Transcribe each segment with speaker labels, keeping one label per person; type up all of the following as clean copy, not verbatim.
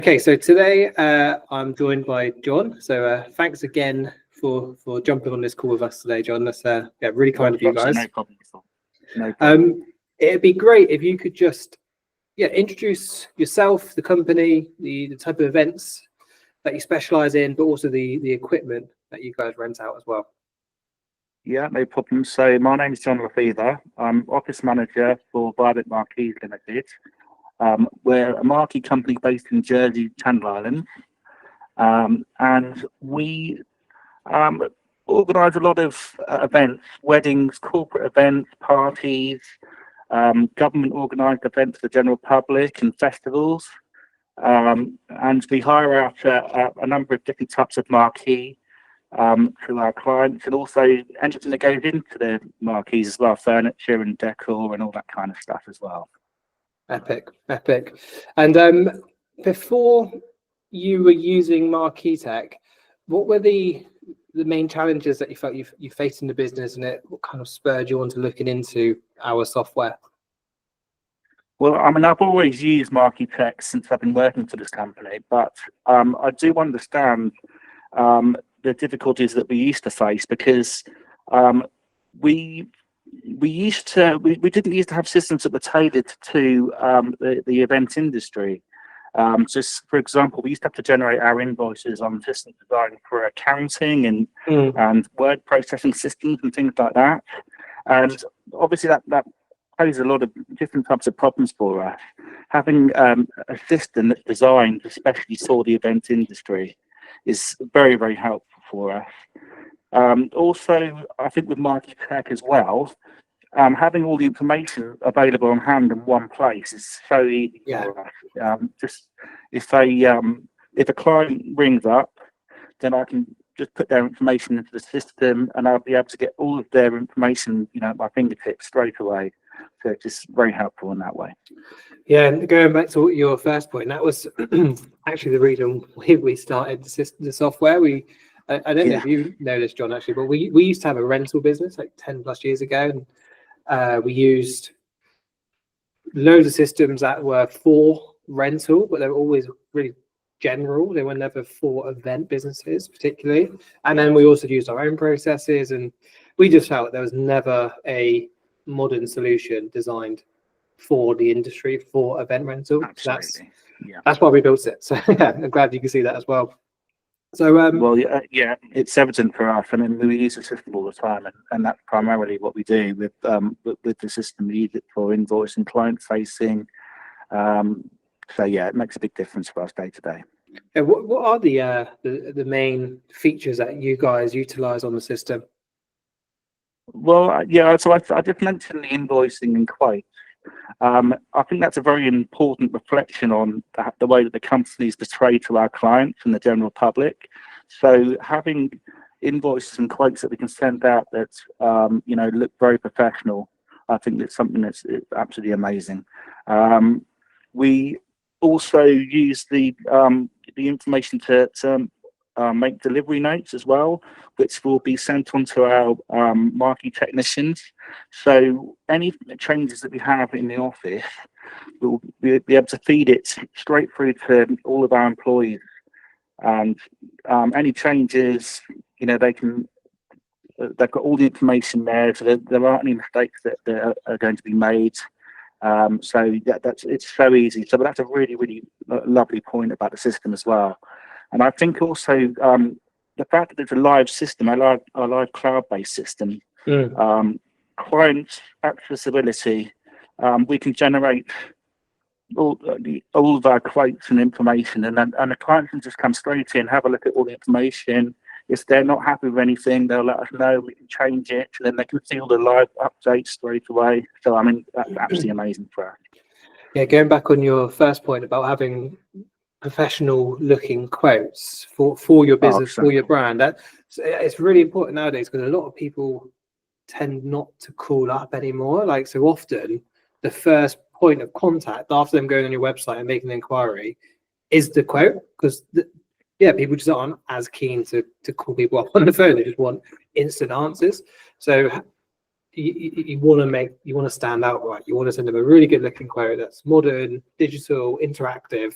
Speaker 1: Okay, so today I'm joined by John. So thanks again for jumping on this call with us today, John. That's really kind of you guys.
Speaker 2: No problem at all. No problem.
Speaker 1: It'd be great if you could just introduce yourself, the company, the type of events that you specialize in, but also the equipment that you guys rent out as well.
Speaker 2: Yeah, no problem. So my name is John Lefevre. I'm office manager for Vibert Marquees Limited. We're a marquee company based in Jersey, Channel Islands, and we organise a lot of events, weddings, corporate events, parties, government organised events for the general public and festivals. And we hire out a number of different types of marquee to our clients, and also anything that goes into the marquees as well, furniture and decor and all that kind of stuff as well. Epic.
Speaker 1: And before you were using Marquee Tech, what were the main challenges that you felt you faced in the business, and what kind of spurred you on to looking into our software?
Speaker 2: Well, I mean, I've always used Marquee Tech since I've been working for this company, but I do understand the difficulties that we used to face, because we didn't used to have systems that were tailored to the event industry. Just for example, we used to have to generate our invoices on systems designed for accounting and word processing systems and things like that. And obviously that poses a lot of different types of problems for us. Having a system that's designed especially for the event industry is very, very helpful for us. Also, I think with Marquee Tech as well, having all the information available on hand in one place is so easy for us. Just if a client rings up, then I can just put their information into the system, and I'll be able to get all of their information, at my fingertips straight away. So it's just very helpful in that way.
Speaker 1: Yeah, and going back to your first point, that was actually the reason we started the software. I don't know if you know this, John, actually, but we used to have a rental business like 10 plus years ago, and we used loads of systems that were for rental, but they were always really general. They were never for event businesses particularly. And then we also used our own processes, and we just felt there was never a modern solution designed for the industry for event rental.
Speaker 2: Absolutely.
Speaker 1: That's why we built it. So I'm glad you can see that as well. So
Speaker 2: well, it's evident for us. I mean, we use the system all the time, and that's primarily what we do with the system. We use it for invoice and client facing. So it makes a big difference for us day to day.
Speaker 1: What are the main features that you guys utilize on the system?
Speaker 2: Well, so I just mentioned the invoicing and quotes. I think that's a very important reflection on the way that the company is portrayed to our clients and the general public. So having invoices and quotes that we can send out that look very professional, I think that's something that's absolutely amazing. We also use the information to make delivery notes as well, which will be sent on to our marquee technicians. So any changes that we have in the office, we'll be able to feed it straight through to all of our employees. And any changes, they've got all the information there, so there aren't any mistakes that are going to be made. So it's so easy. So that's a really, really lovely point about the system as well. And I think also the fact that it's a live system, a live cloud-based system, client accessibility, we can generate all of our quotes and information, and the client can just come straight in, have a look at all the information. If they're not happy with anything, they'll let us know. We can change it, and then they can see all the live updates straight away. So I mean, that's absolutely amazing for us.
Speaker 1: Yeah, going back on your first point about having professional looking quotes for your business, for your brand, it's really important nowadays, because a lot of people tend not to call up anymore. Like, so often the first point of contact after them going on your website and making an inquiry is the quote, because people just aren't as keen to call people up on the phone. They just want instant answers. So you want to stand out, right? You want to send them a really good looking quote that's modern, digital, interactive,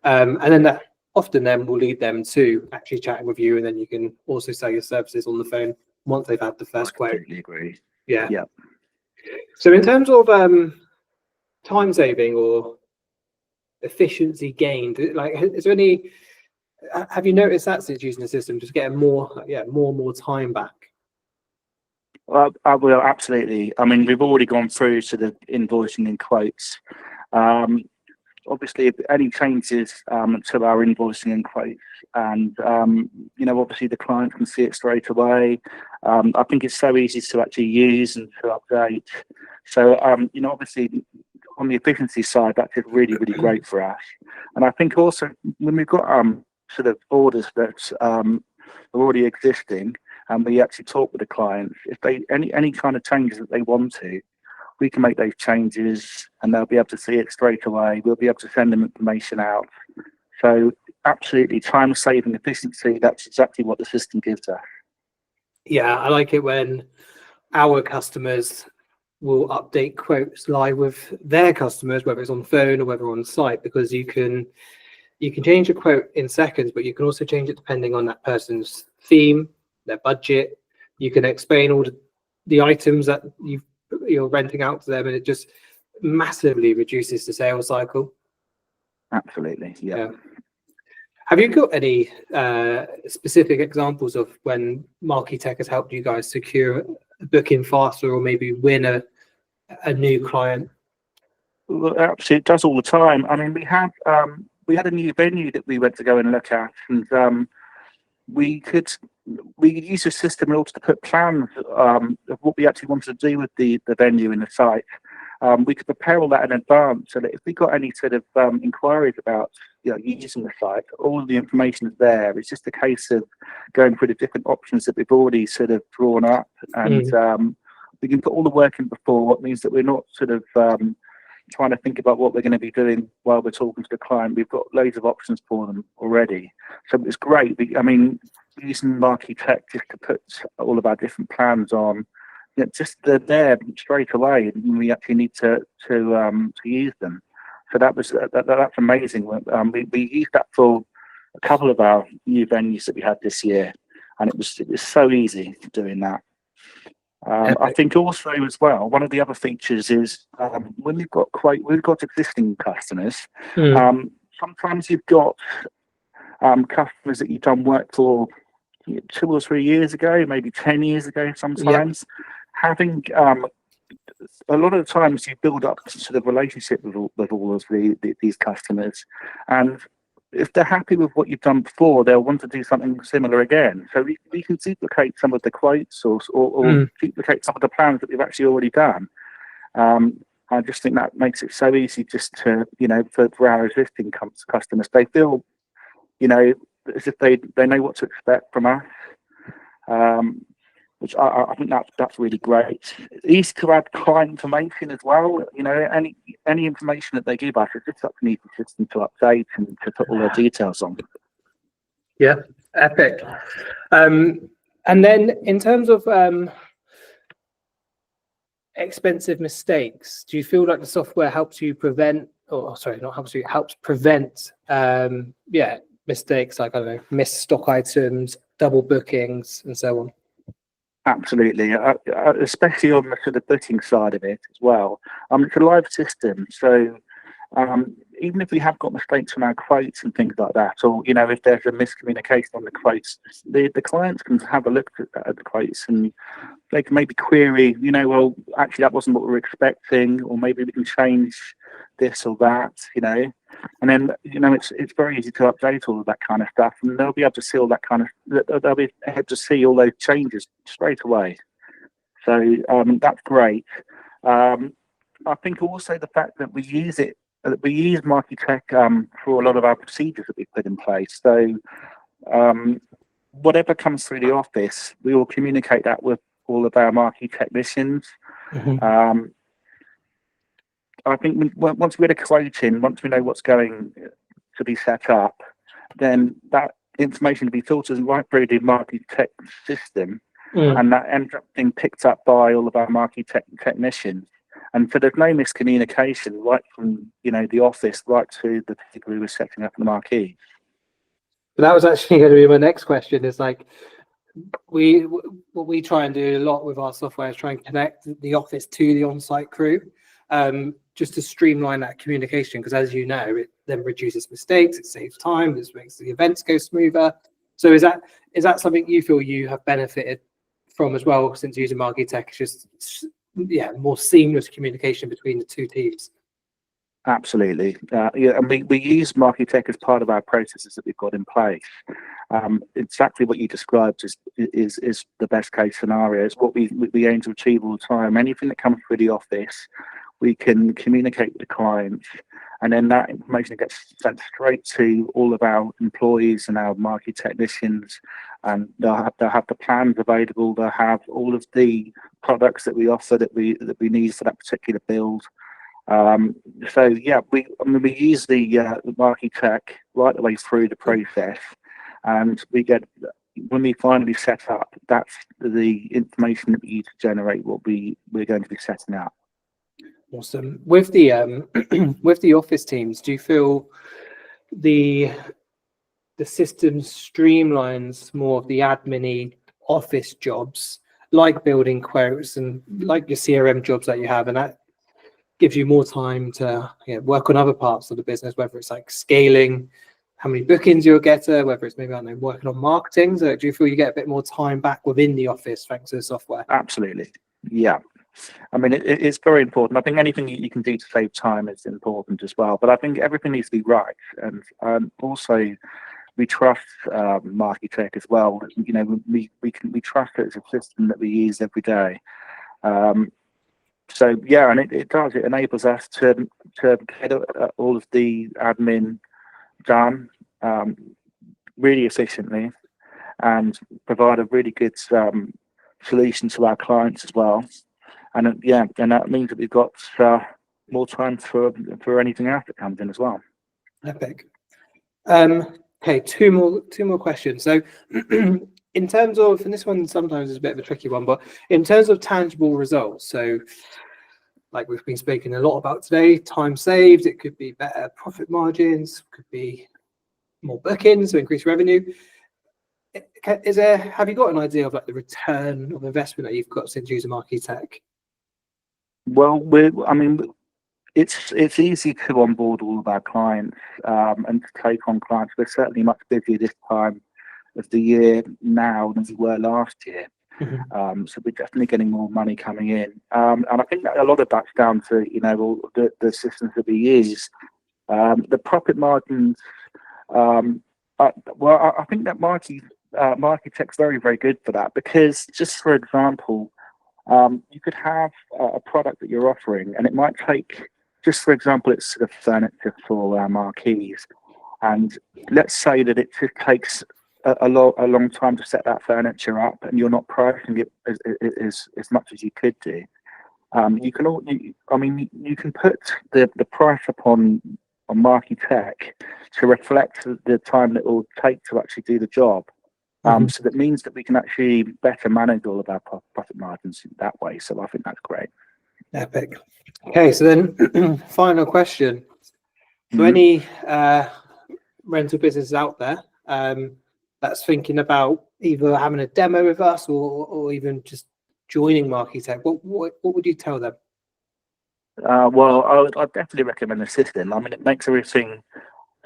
Speaker 1: And then that often then will lead them to actually chatting with you, and then you can also sell your services on the phone once they've had the first quote.
Speaker 2: I completely agree.
Speaker 1: Yeah.
Speaker 2: Yeah.
Speaker 1: So in terms of time saving or efficiency gained, like, is there any, have you noticed that since using the system, just getting more and more time back?
Speaker 2: Well, I will, absolutely. I mean, we've already gone through to the invoicing and quotes. Obviously, if any changes to our invoicing and quotes, and obviously the client can see it straight away. I think it's so easy to actually use and to update. So, obviously on the efficiency side, that's just really, really great for us. And I think also when we've got sort of orders that are already existing, and we actually talk with the clients, if they any kind of changes that they want to, we can make those changes and they'll be able to see it straight away. We'll be able to send them information out. So absolutely, time saving, efficiency, that's exactly what the system gives us.
Speaker 1: Yeah, I like it when our customers will update quotes live with their customers, whether it's on phone or whether on site, because you can change a quote in seconds, but you can also change it depending on that person's theme, their budget. You can explain all the items that you're renting out to them, and it just massively reduces the sales cycle.
Speaker 2: Absolutely, yeah.
Speaker 1: Have you got any specific examples of when Marquee Tech has helped you guys secure a booking faster, or maybe win a new client?
Speaker 2: Well, absolutely, it does all the time. I mean, we had a new venue that we went to go and look at, and we used a system in order to put plans of what we actually wanted to do with the venue and the site. We could prepare all that in advance, so that if we got any sort of inquiries about using the site, all of the information is there. It's just a case of going through the different options that we've already sort of drawn up, and we can put all the work in before. What means that we're not sort of trying to think about what we're going to be doing while we're talking to the client. We've got loads of options for them already, so it's great. Using Marquee Tech just to put all of our different plans on, just they're there straight away, and we actually need to use them. So that's amazing. We used that for a couple of our new venues that we had this year, and it was so easy doing that. I think also as well, one of the other features is when we've got existing customers. Sometimes you've got customers that you've done work for 2 or 3 years ago, maybe 10 years ago. Sometimes having a lot of the times you build up sort of relationship with all of these customers, and if they're happy with what you've done before, they'll want to do something similar again. So we can duplicate some of the quotes or duplicate some of the plans that we've actually already done. I just think that makes it so easy just to, for our existing customers, they feel, as if they know what to expect from us. Which I think that's really great. It's easy to add client information as well. Any information that they give us, it's just such an easy system to update and to put all their details on.
Speaker 1: Yeah, epic. And then in terms of expensive mistakes, do you feel like the software helps you prevent, helps prevent mistakes like, I don't know, missed stock items, double bookings, and so on?
Speaker 2: Absolutely, especially on the sort of booking side of it as well. It's a live system, so even if we have got mistakes on our quotes and things like that, or if there's a miscommunication on the quotes, the clients can have a look at the quotes, and they can maybe query, well, actually that wasn't what we were expecting, or maybe we can change this or that, and then it's very easy to update all of that kind of stuff, and they'll be able to see all that kind of, they'll be able to see all those changes straight away. So that's great. I think also the fact that we use Marquee Tech for a lot of our procedures that we put in place. So whatever comes through the office, we will communicate that with all of our Marquee technicians. I think once we get a quote in, once we know what's going to be set up, then that information will be filtered right through the Marquee Tech system, and that ends up being picked up by all of our Marquee technicians. And so there's no miscommunication right from, the office right to the people who were setting up the Marquees.
Speaker 1: But that was actually going to be my next question. Is like what we try and do a lot with our software is try and connect the office to the on-site crew, just to streamline that communication. Because as you know, it then reduces mistakes, it saves time, it makes the events go smoother. So is that something you feel you have benefited from as well since using Marquee Tech? It's just more seamless communication between the two teams.
Speaker 2: Absolutely. And we use Marquee Tech as part of our processes that we've got in place. Exactly what you described is the best case scenario. It's what we aim to achieve all the time. Anything that comes through the office, we can communicate with the client, and then that information gets sent straight to all of our employees and our Marquee technicians, and they'll have the plans available. They'll have all of the products that we offer that we need for that particular build. So yeah, we use the Marquee Tech right the way through the process, and when we finally set up, that's the information that we use to generate what we're going to be setting up.
Speaker 1: Awesome. With the with the office teams, do you feel the system streamlines more of the admin-y office jobs, like building quotes and like your CRM jobs that you have, and that gives you more time to work on other parts of the business, whether it's like scaling, how many bookings you'll get, whether it's maybe, I don't know, working on marketing? So do you feel you get a bit more time back within the office thanks to the software?
Speaker 2: Absolutely. Yeah. I mean, it's very important. I think anything you can do to save time is important as well. But I think everything needs to be right. And also, we trust Marquee Tech as well. We trust it as a system that we use every day. So yeah, and it does. It enables us to get all of the admin done really efficiently and provide a really good solution to our clients as well. And and that means that we've got more time for anything else that comes in as well.
Speaker 1: Epic. Okay, two more questions. So in terms of, and this one sometimes is a bit of a tricky one, but in terms of tangible results, so like we've been speaking a lot about today, time saved, it could be better profit margins, could be more bookings to increase revenue. Have you got an idea of like the return of investment that you've got since using Marquee Tech?
Speaker 2: Well, it's easy to onboard all of our clients and to take on clients. We're certainly much busier this time of the year now than we were last year.
Speaker 1: Mm-hmm.
Speaker 2: So we're definitely getting more money coming in, and I think that a lot of that's down to all the systems that we use. The profit margins. I think that Marquee Tech's very, very good for that, because just for example, you could have a product that you're offering, and it might take, just for example, it's sort of furniture for our Marquees, and let's say that it just takes a long time to set that furniture up, and you're not pricing it as much as you could do. You can put the price up on Marquee Tech to reflect the time that it will take to actually do the job. So that means that we can actually better manage all of our profit margins that way. So I think that's great.
Speaker 1: Epic. Okay, so then final question. For any rental businesses out there that's thinking about either having a demo with us or even just joining Marquee Tech, what would you tell them?
Speaker 2: Well, I'd definitely recommend the system. I mean, it makes everything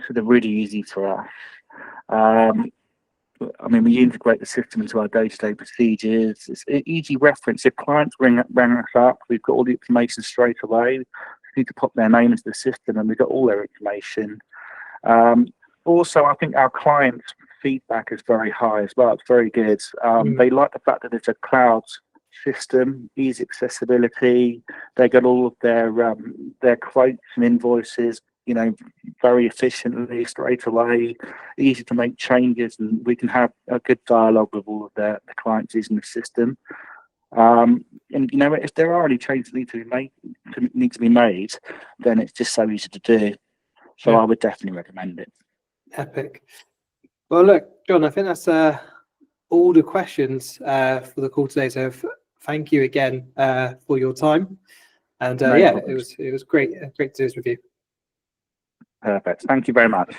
Speaker 2: sort of really easy for us. We integrate the system into our day-to-day procedures. It's an easy reference. If clients ring us up, we've got all the information straight away. We need to pop their name into the system, and we've got all their information. Also, I think our client feedback is very high as well. It's very good. They like the fact that it's a cloud system, easy accessibility. They get all of their quotes and invoices, very efficiently, straight away, easy to make changes, and we can have a good dialogue with all of the clients using the system. If there are any changes that need to be made, then it's just so easy to do. So I would definitely recommend it.
Speaker 1: Epic. Well, look, John, I think that's all the questions for the call today. So thank you again for your time. And
Speaker 2: No
Speaker 1: yeah,
Speaker 2: problem.
Speaker 1: it was great to do this with you.
Speaker 2: Perfect. Thank you very much.